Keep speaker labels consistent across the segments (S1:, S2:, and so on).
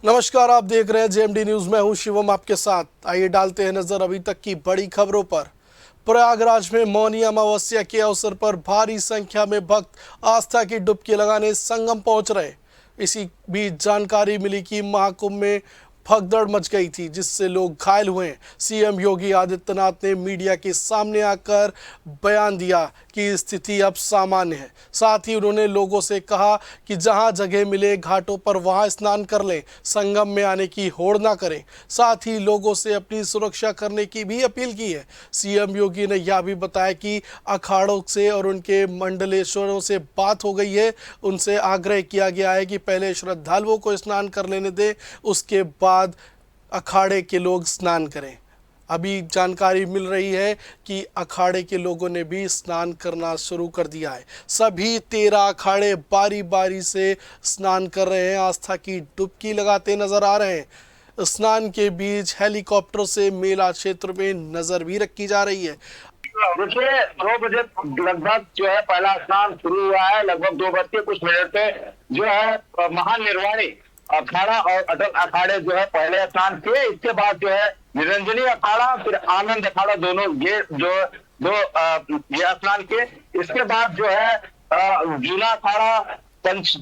S1: नमस्कार, आप देख रहे हैं जेएमडी न्यूज। मैं हूं शिवम आपके साथ। आइए डालते हैं नजर अभी तक की बड़ी खबरों पर। प्रयागराज में मौनी अमावस्या के अवसर पर भारी संख्या में भक्त आस्था की डुबकी लगाने संगम पहुंच रहे। इसी बीच जानकारी मिली कि महाकुंभ में भगदड़ मच गई थी, जिससे लोग घायल हुए। सीएम योगी आदित्यनाथ ने मीडिया के सामने आकर बयान दिया कि स्थिति अब सामान्य है। साथ ही उन्होंने लोगों से कहा कि जहां जगह मिले घाटों पर वहां स्नान कर लें, संगम में आने की होड़ ना करें। साथ ही लोगों से अपनी सुरक्षा करने की भी अपील की है। सीएम योगी ने यह भी बताया कि अखाड़ों से और उनके मंडलेश्वरों से बात हो गई है। उनसे आग्रह किया गया है कि पहले श्रद्धालुओं को स्नान कर लेने दें, उसके बाद अखाड़े के लोग स्नान करें। अभी जानकारी मिल रही है कि अखाड़े के लोगों ने भी स्नान करना शुरू कर दिया है। सभी 13 अखाड़े बारी बारी से स्नान कर रहे हैं, आस्था की डुबकी लगाते नजर आ रहे हैं। स्नान के बीच हेलीकॉप्टर से मेला क्षेत्र में नजर भी रखी जा रही है।
S2: देखिए 2 बजे लगभग जो है पहला स्नान शुरू हुआ है। लगभग 2 बज के कुछ मिनट पे जो है महानिर्वाणी अखाड़ा और अटल अखाड़े जो है पहले स्नान किए। इसके बाद जो है निरंजनी अखाड़ा फिर आनंद अखाड़ा दोनों ये जो दो ये स्नान किए। इसके बाद जो है जूना अखाड़ा, पंच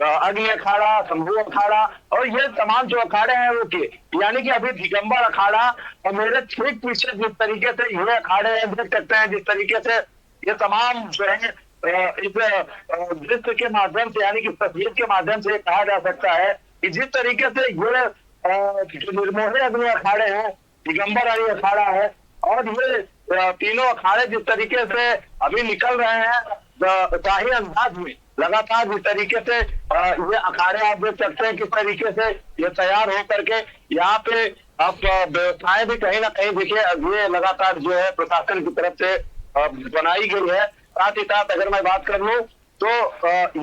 S2: अग्नि अखाड़ा, शंभू अखाड़ा और ये तमाम जो अखाड़े हैं वो किए। यानी कि अभी दिगंबर अखाड़ा और मेरे ठीक पीछे जिस तरीके से ये अखाड़े हैं, देख सकते हैं जिस तरीके से ये तमाम जो है इस दृश्य के माध्यम से यानी कि तस्वीर के माध्यम से कहा जा सकता है कि जिस तरीके से ये जो निर्मोही अग्नि अखाड़े हैं, दिगंबर अग्नि अखाड़ा है और ये तीनों अखाड़े जिस तरीके से अभी निकल रहे हैं शाही अंदाज में लगातार जिस तरीके से ये अखाड़े आप देख सकते हैं किस तरीके से ये तैयार हो करके यहाँ पे अब व्यवस्थाएं भी कहीं ना कहीं देखिए ये लगातार जो है प्रशासन की तरफ से बनाई गई है। साथ ही साथ अगर मैं बात कर लूं तो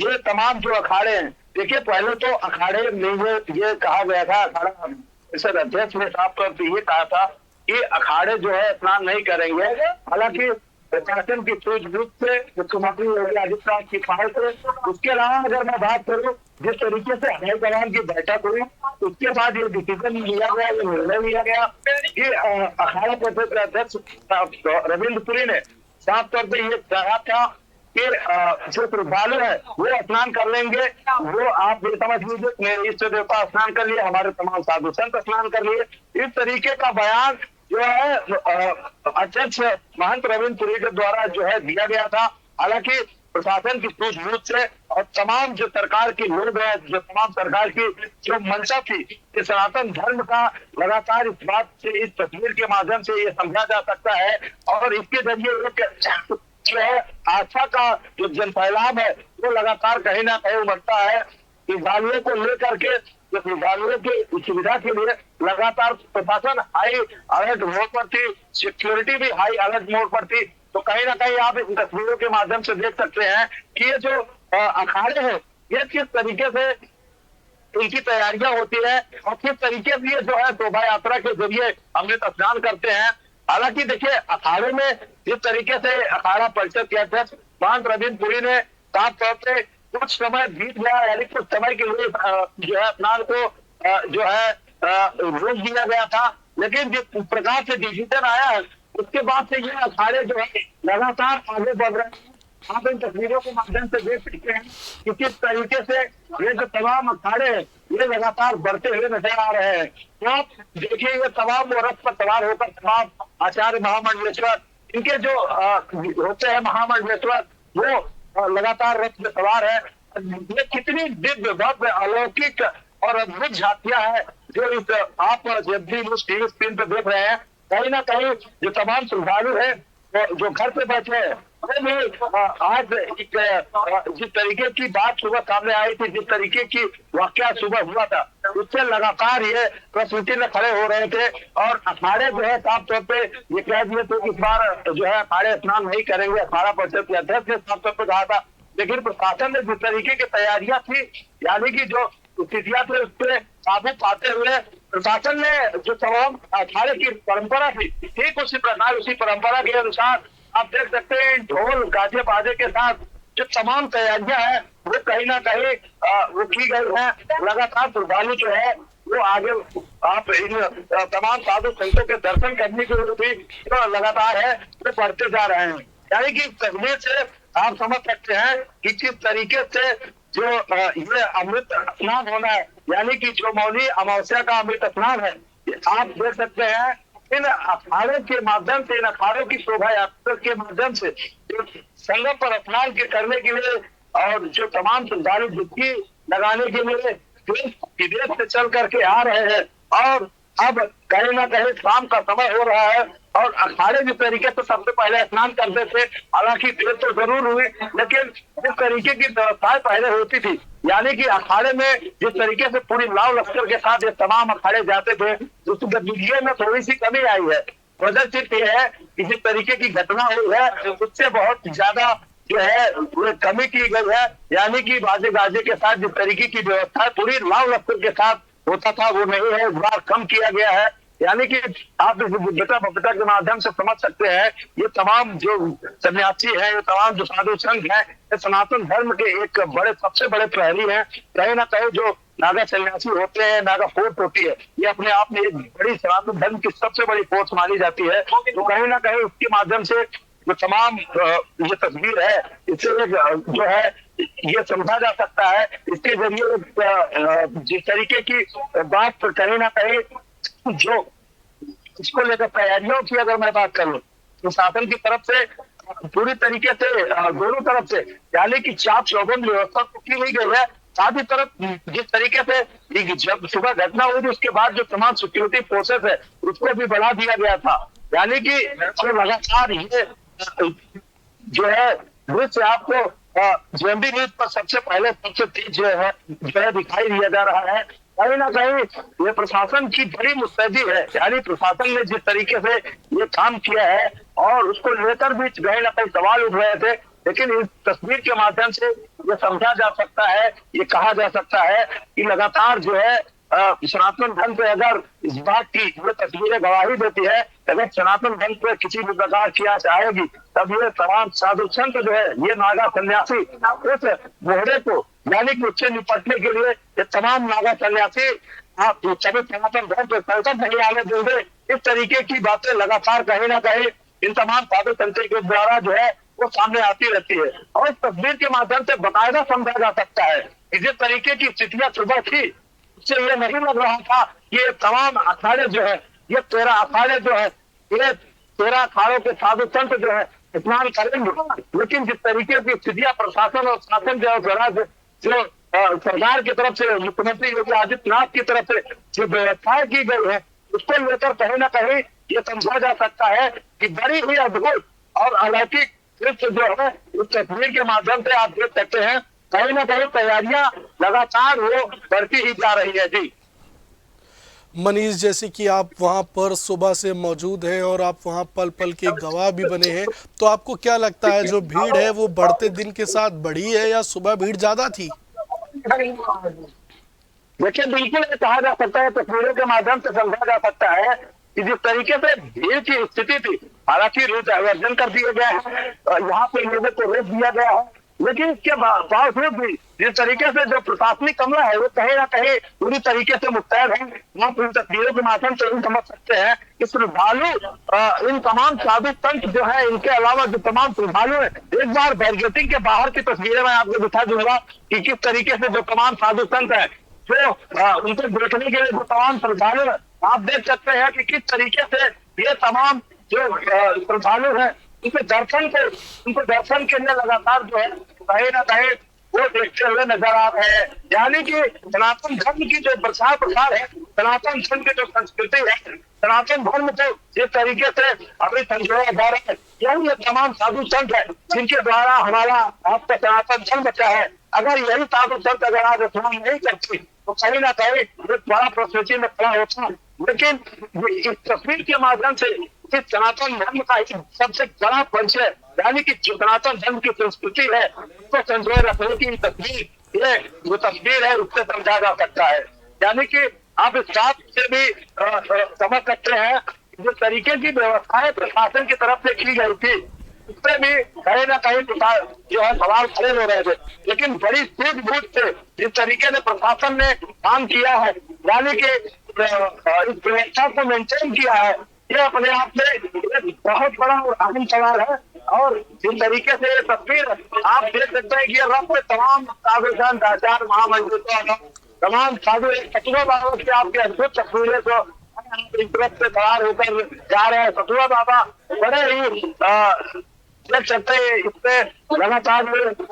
S2: ये तमाम जो अखाड़े हैं, देखिए पहले तो अखाड़े में ये कहा गया था, अखाड़ा परिषद अध्यक्ष ने साफ तौर पर ये कहा था कि अखाड़े जो है स्नान नहीं करेंगे। हालांकि प्रशासन की सूझबूझ से, मुख्यमंत्री योगी आदित्यनाथ की पहल से, उसके अलावा अगर मैं बात करूं जिस तरीके से हाईकमान की बैठक हुई उसके बाद ये डिसीजन लिया गया, ये निर्णय लिया गया कि अखाड़ा परिषद के अध्यक्ष रविंद्र पुरी ने साफ तौर पर ये कहा था कि जो श्रद्धालु है वो स्नान कर लेंगे। वो आप ये समझ लीजिए मेरे इष्ट देवता स्नान कर लिए, हमारे तमाम साधु संत स्नान कर लिए। इस तरीके का बयान जो है अध्यक्ष महंत रविंद्र पुरी के द्वारा जो है दिया गया था। हालांकि प्रशासन की सूझबूझ से और तमाम जो सरकार की लोग है, जो तमाम सरकार की जो मंशा थी कि सनातन धर्म का लगातार इस बात से, इस तस्वीर के माध्यम से ये समझा जा सकता है और इसके जरिए एक जो है आस्था का जो जनफैलाव है वो लगातार कहीं ना कहीं उमड़ता है। श्रद्धालुओं को लेकर के जो श्रद्धालुओं की सुविधा के लिए लगातार प्रशासन हाई अलर्ट मोड पर थी, सिक्योरिटी भी हाई अलर्ट मोड पर थी। तो कहीं ना कहीं आप इन तस्वीरों के माध्यम से देख सकते हैं कि ये जो अखाड़े हैं ये किस तरीके से इनकी तैयारियां होती है और किस तरीके से ये जो है शोभा यात्रा के जरिए अमृत स्नान करते हैं। हालांकि देखिए अखाड़े में जिस तरीके से अखाड़ा परिषद के अध्यक्ष महंत रविंद्र पुरी ने साफ तौर से कुछ समय बीत गया, यानी कुछ समय के लिए जो है स्नान को जो है रोक दिया गया था। लेकिन जिस प्रकार से डिसीजन आया है उसके बाद से ये अखाड़े जो है लगातार आगे बढ़ रहे हैं। आप इन तस्वीरों के माध्यम से देख सकते हैं कि किस तरीके से ये जो तमाम अखाड़े हैं ये लगातार बढ़ते हुए नजर आ रहे हैं। तो आप देखिए ये तमाम रथ पर सवार होकर तमाम आचार्य महामंडलेश्वर, इनके जो होते हैं महामंडलेश्वर, वो लगातार रथ में सवार है। ये कितनी दिव्य भव्य अलौकिक और अद्भुत झांकियां हैं जो इस आप जब भी टीवी स्क्रीन पे देख रहे हैं। कहीं ना कहीं जो तमाम श्रद्धालु है जो घर पे बैठे हैं आज जिस तरीके की बात सुबह सामने आई थी, जिस तरीके की वाकया सुबह हुआ था, उससे लगातार ये प्रस्तुति में खड़े हो रहे थे और अखाड़े जो है साफ तौर पे ये कह दिए थे इस बार जो है अखाड़े स्नान नहीं करेंगे। अखाड़ा परिषद के अध्यक्ष ने साफ तौर पर कहा था, लेकिन प्रशासन ने जिस तरीके की तैयारियां थी यानी कि जो स्थितियां थे उस पर काबू पाते हुए प्रशासन ने जो तमाम अखाड़े की परंपरा थी ठीक उसी प्रकार उसी परंपरा के अनुसार आप देख सकते हैं ढोल गाजे बाजे के साथ जो तमाम तैयारियां हैं वो कहीं ना कहीं वो की गई है। लगातार श्रद्धालु जो है वो आगे आप इन तमाम साधु संतों के दर्शन करने के लिए भी जो लगातार है वो बढ़ते जा रहे हैं। यानी कि तस्वीर से आप समझ सकते हैं कि किस तरीके से जो ये अमृत स्नान होना है, यानी कि जो मौनी अमावस्या का अमृत स्नान है, आप देख सकते हैं इन अखाड़ों के माध्यम से, इन अखाड़ों की शोभा यात्रा के माध्यम से जो संगम पर स्नान के करने के लिए और जो तमाम श्रद्धालु डुबकी लगाने के लिए देश विदेश से चल करके आ रहे हैं। और अब कहीं ना कहीं शाम का समय हो रहा है और अखाड़े जिस तरीके से सबसे पहले स्नान करते थे, हालांकि देर तो जरूर हुई, लेकिन जिस तरीके की व्यवस्थाएं पहले होती थी, यानी कि अखाड़े में जिस तरीके से पूरी लाव लश्कर के साथ ये तमाम अखाड़े जाते थे, उस गतिविधियों में थोड़ी सी कमी आई है। वजह सिर्फ ये है कि जिस तरीके की घटना हुई है उससे बहुत ज्यादा जो है वो कमी की गई है। यानी कि बाजे गाजे के साथ जिस तरीके की व्यवस्था पूरी लाव लश्कर के साथ होता था वो नहीं है, इस बार कम किया गया है। यानी कि आप इस बेटा बबीता के माध्यम से समझ सकते हैं ये तमाम जो सन्यासी है, ये तमाम जो साधु संघ है, ये सनातन धर्म के एक बड़े सबसे बड़े प्रहरी हैं। कहीं ना कहीं जो नागा सन्यासी होते हैं, नागा फोर्स होती है, ये अपने आप में एक बड़ी सनातन धर्म की सबसे बड़ी फोर्स मानी जाती है। तो कहीं ना कहीं उसके माध्यम से जो तमाम ये तस्वीर है, इससे जो है ये समझा जा सकता है, इसके जरिए जिस तरीके की बात कहीं ना कहीं जो इसको लेकर तैयारियों की अगर मैं बात करूं तो शासन की तरफ से पूरी तरीके से दोनों तरफ से, यानी कि चाप चौबंद व्यवस्था तो की हुई गई है। साथ ही तरफ जिस तरीके से जब सुबह घटना हुई थी उसके बाद जो तमाम सिक्योरिटी फोर्सेस है उसको भी बढ़ा दिया गया था। यानी कि लगातार ये जो है दृश्य आपको जेएमबी न्यूज पर सबसे पहले सबसे तेज जो है दिखाई दिया जा रहा है। कहीं ना कहीं ये प्रशासन की बड़ी मुस्तैदी है, यानी प्रशासन ने जिस तरीके से ये काम किया है और उसको लेकर भी कहीं ना कहीं सवाल उठ रहे थे, लेकिन इस तस्वीर के माध्यम से ये समझा जा सकता है, ये कहा जा सकता है कि लगातार जो है सनातन धर्म पे अगर इस बात की ये तस्वीरें गवाही देती है, अगर सनातन धर्म पे किसी भी प्रकार की आंच आएगी तब ये तमाम साधु संत जो है, ये नागा सन्यासी उस मोहरे को, यानी कि उससे निपटने के लिए ये तमाम नागा सन्यासी आप सभी सनातन धर्म पे संकट नहीं आने देंगे, इस तरीके की बातें लगातार कहीं ना कहीं इन तमाम साधु संतों के द्वारा जो है वो सामने आती रहती है। और इस तस्वीर के माध्यम से बाकायदा समझा जा सकता है कि जिस तरीके की स्थितियां सुबह थी उससे ये नहीं लग रहा था कि ये तमाम अखाड़े जो है, ये 13 अखाड़े जो है, ये 13 अखाड़ों के साधु संत जो है स्नान करेंगे। लेकिन जिस तरीके की स्थितियां प्रशासन और शासन जो सरकार की तरफ से, मुख्यमंत्री योगी आदित्यनाथ की तरफ से जो व्यवस्थाएं की गई है उसको लेकर कहीं ना कहीं ये समझा जा सकता है कि बड़ी ही अद्भुत और अलौकिक दृश्य जो है इस तस्वीर के माध्यम से आप देख सकते हैं। कहीं ना कहीं तैयारियां लगातार वो बढ़ती ही जा रही है। जी
S1: मनीष, जैसे कि आप वहां पर सुबह से मौजूद हैं और आप वहां पल पल के गवाह भी बने हैं, तो आपको क्या लगता है जो भीड़ है वो बढ़ते दिन के साथ बढ़ी है या सुबह भीड़ ज्यादा थी?
S2: देखिए, बिल्कुल ये कहा जा सकता है, तस्वीरों के माध्यम से समझा जा सकता है कि जिस तरीके से भीड़ की स्थिति थी, हालांकि रूट डायवर्जन कर दिया गया है, यहाँ पे लोगों को रोक दिया गया है, लेकिन इसके बावजूद भी जिस तरीके से जो प्रशासनिक अमला है वो कहीं ना कहीं पूरी तरीके से मुस्तैद है। वहाँ पूरी तस्वीरों के माध्यम से हम समझ सकते हैं कि श्रद्धालु इन तमाम साधु संत जो है, इनके अलावा जो तमाम श्रद्धालु है, एक बार बैरिकेडिंग के बाहर की तस्वीरें मैं आपको दिखा दूंगा कि किस तरीके से जो तमाम साधु संत है जो उनको देखने के लिए जो तमाम श्रद्धालु है, आप देख सकते हैं कि किस तरीके से ये तमाम जो श्रद्धालु है उनको दर्शन के लिए लगातार जो है कहीं ना कहीं वो देखते हुए नजर आ रहे हैं। यानी कि सनातन धर्म की जो प्रसार है, सनातन धर्म की जो संस्कृति है, सनातन धर्म को जिस तरीके से अभी संजोया जा रहा है, यही तमाम साधु संत है जिनके द्वारा हमारा आपका सनातन धर्म बचा है। अगर यही साधु संत अगर आज स्नान नहीं करती तो कहीं ना कहीं एक बड़ा प्रस्तुति में खड़ा होता। लेकिन इस तस्वीर के माध्यम से इस सनातन धर्म का सबसे बड़ा परिचय, यानी कि जो सनातन धर्म की संस्कृति है उसको संजोए रखने की तस्वीर, ये जो तस्वीर है उससे समझा जा सकता है। यानी कि आप इस बात से भी समझ सकते हैं जिस तरीके की व्यवस्थाएं प्रशासन की तरफ से की गई थी, उससे भी कहीं ना कहीं जो है सवाल खड़े हो रहे थे। लेकिन बड़ी सूझबूझ से जिस तरीके से प्रशासन ने काम किया है, यानी कि इस व्यवस्था को मेंटेन किया है, ये अपने आप में एक बहुत बड़ा और अहम सवाल है। और जिस तरीके से ये तस्वीर आप देख सकते हैं कि ये रथ में तमाम साधु संत आचार्य महामंडलियों तमाम साधु सतुआ बाबा की आपकी अद्भुत तस्वीरें जो इस तरफ से सवार होकर जा रहे हैं। सतुआ बाबा बड़े ही देख सकते हैं, इससे लगातार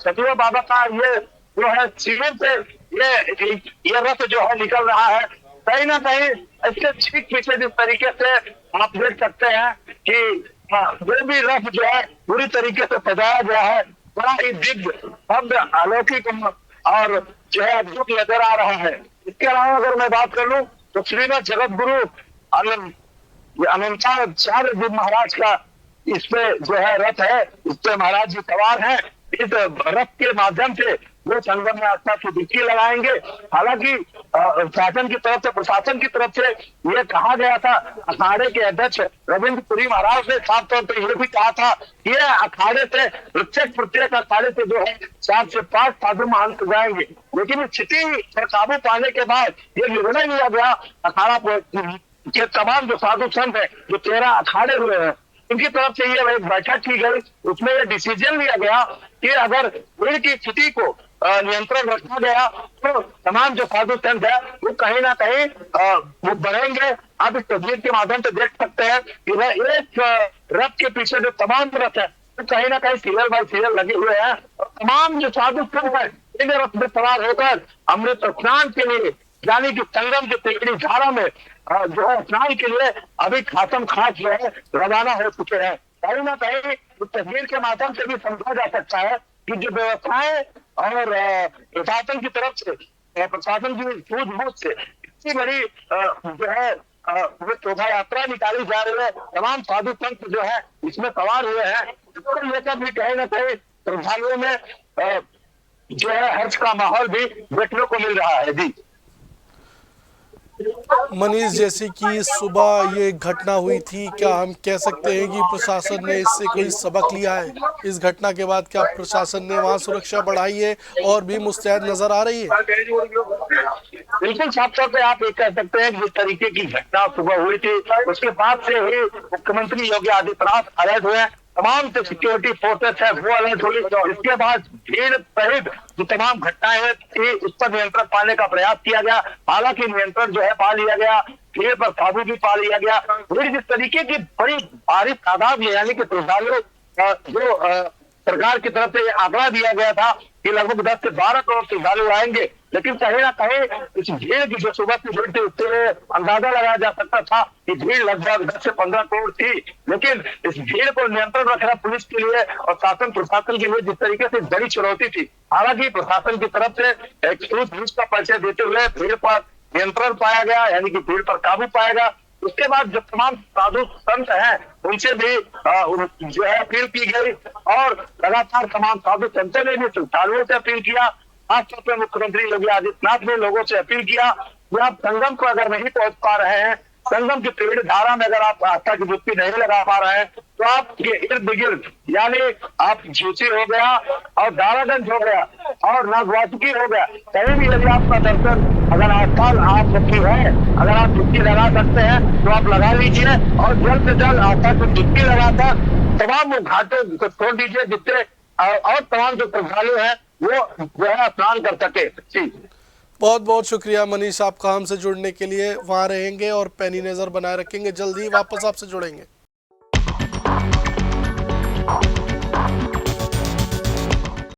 S2: सतुआ बाबा का ये जो है शिविर से ये रथ जो है निकल रहा है। कहीं ना कहीं इसके ठीक पीछे जिस तरीके से आप देख सकते हैं कि वो भी रथ जो है पूरी तरीके से सजाया गया है, बड़ा ही दिव्य भव्य अलौकिक और जो है अद्भुत नजर आ रहा है। इसके अलावा अगर मैं बात कर लूं तो श्रीमद जगत गुरु अनंताचार्य जी महाराज का इसपे जो है रथ है, इसपे महाराज जी सवार हैं। इस रथ के माध्यम से वो संगम में आस्था की डुबकी लगाएंगे। हालांकि शासन की तरफ से, प्रशासन की तरफ से ये कहा गया था, अखाड़े के अध्यक्ष रविंद्र पुरी महाराज ने साफ तौर पर यह भी कहा था कि ये अखाड़े से प्रत्येक अखाड़े से जो है 4 से 5 साधु महंत जाएंगे। लेकिन स्थिति पर काबू पाने के बाद ये निर्णय लिया गया, अखाड़ा के तमाम जो साधु संत है, जो 13 अखाड़े हुए हैं, उनकी तरफ से ये एक बैठक की गई। उसमें यह डिसीजन लिया गया कि अगर भीड़ की स्थिति को नियंत्रण रखा गया तो तमाम जो साधु संत है वो कहीं ना कहीं वो बढ़ेंगे। आप इस तस्वीर के माध्यम से देख सकते हैं कि वह एक रथ के पीछे जो तमाम रथ है तो कहीं ना कहीं सीरियल बाय सीरियल लगे हुए हैं और तमाम जो साधु संत है इन रथ में सवार होकर अमृत स्नान के लिए, यानी कि संगम की तिगड़ी धारा में जो है स्नान के लिए अभी खासम खास जो है रवाना हो चुके हैं। कहीं ना कहीं इस तस्वीर के माध्यम से भी समझा जा सकता है कि जो व्यवस्थाएं और प्रशासन की तरफ से, प्रशासन की सूझबूझ से इतनी बड़ी जो है वो शोभा यात्रा निकाली जा रही है, तमाम साधु संत जो है इसमें सवार हुए हैं, इसको लेकर भी कहीं ना कहीं श्रद्धालुओं में जो है हर्ष का माहौल भी देखने को मिल रहा है। जी
S1: मनीष, जैसे कि सुबह ये घटना हुई थी, क्या हम कह सकते हैं कि प्रशासन ने इससे कोई सबक लिया है? इस घटना के बाद क्या प्रशासन ने वहां सुरक्षा बढ़ाई है और भी मुस्तैद नजर आ रही है?
S2: बिल्कुल साफ तौर पे आप ये कह सकते हैं जिस तरीके की घटना सुबह हुई थी उसके बाद से ही मुख्यमंत्री योगी आदित्यनाथ अलर्ट हुए, तमाम जो सिक्योरिटी फोर्सेस है वो अलर्ट हुई। इसके बाद भीड़ सहित जो तमाम घटनाएं थी उस पर नियंत्रण पाने का प्रयास किया गया। हालांकि नियंत्रण जो है पा लिया गया, भीड़ पर काबू भी पा लिया गया। भीड़ जिस तरीके की बड़ी भारी तादाद में, यानी कि श्रद्धालु जो सरकार की तरफ से आंकड़ा दिया गया था कि लगभग 10 से 12 करोड़ श्रद्धालु आएंगे, लेकिन कहीं ना कहीं इस भीड़ की जो सुबह की भीड़ थी उससे अंदाजा लगाया जा सकता था कि भीड़ लगभग 10 से 15 करोड़ थी। लेकिन इस भीड़ को नियंत्रण रखना पुलिस के लिए और शासन प्रशासन के लिए जिस तरीके से बड़ी चुनौती थी, हालांकि प्रशासन की तरफ से एक सूझबूझ का परिचय देते हुए भीड़ पर नियंत्रण पाया गया, यानी कि भीड़ पर काबू पाएगा। उसके बाद जो तमाम साधु संत हैं उनसे भी जो है अपील की गई और लगातार तमाम साधु संतों ने भी श्रद्धालुओं से अपील किया। खासतौर पर मुख्यमंत्री योगी आदित्यनाथ ने लोगों से अपील किया कि आप संगम को अगर नहीं पहुंच पा रहे हैं, संगम की त्रिवेणी धारा में अगर आप आस्था की डुबकी नहीं लगा पा रहे हैं तो आपके इर्द गिर्द, यानी आप झूसी हो गया और दारागंज हो गया और नागवासुकी हो गया, कहीं भी यदि आपका दर्शन अगर आसपास आप की है, अगर आप डुबकी लगा सकते हैं तो आप लगा लीजिए और जल्द से जल्द आस्था की डुबकी लगाकर तमाम घाटों को छोड़ दीजिए, जिससे और तमाम जो श्रद्धालु है वो जो है स्नान कर सके। जी
S1: बहुत बहुत शुक्रिया मनीष, आपका हमसे जुड़ने के लिए। वहां रहेंगे और पैनी नजर बनाए रखेंगे, जल्दी वापस आपसे जुड़ेंगे।